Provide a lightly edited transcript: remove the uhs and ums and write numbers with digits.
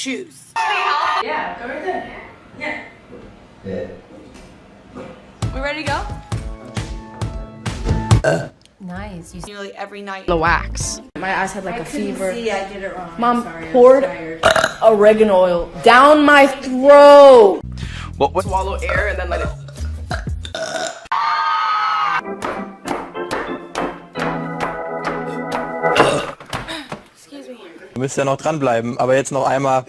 shoes. Yeah, go right there. Yeah. We ready to go? Nice. Nearly every night. The wax. My eyes had like a fever. See, I did it wrong. Mom Sorry, poured oregano oil down my throat. What? Swallow air and then let it. Du müsst ja noch dranbleiben, aber jetzt noch einmal.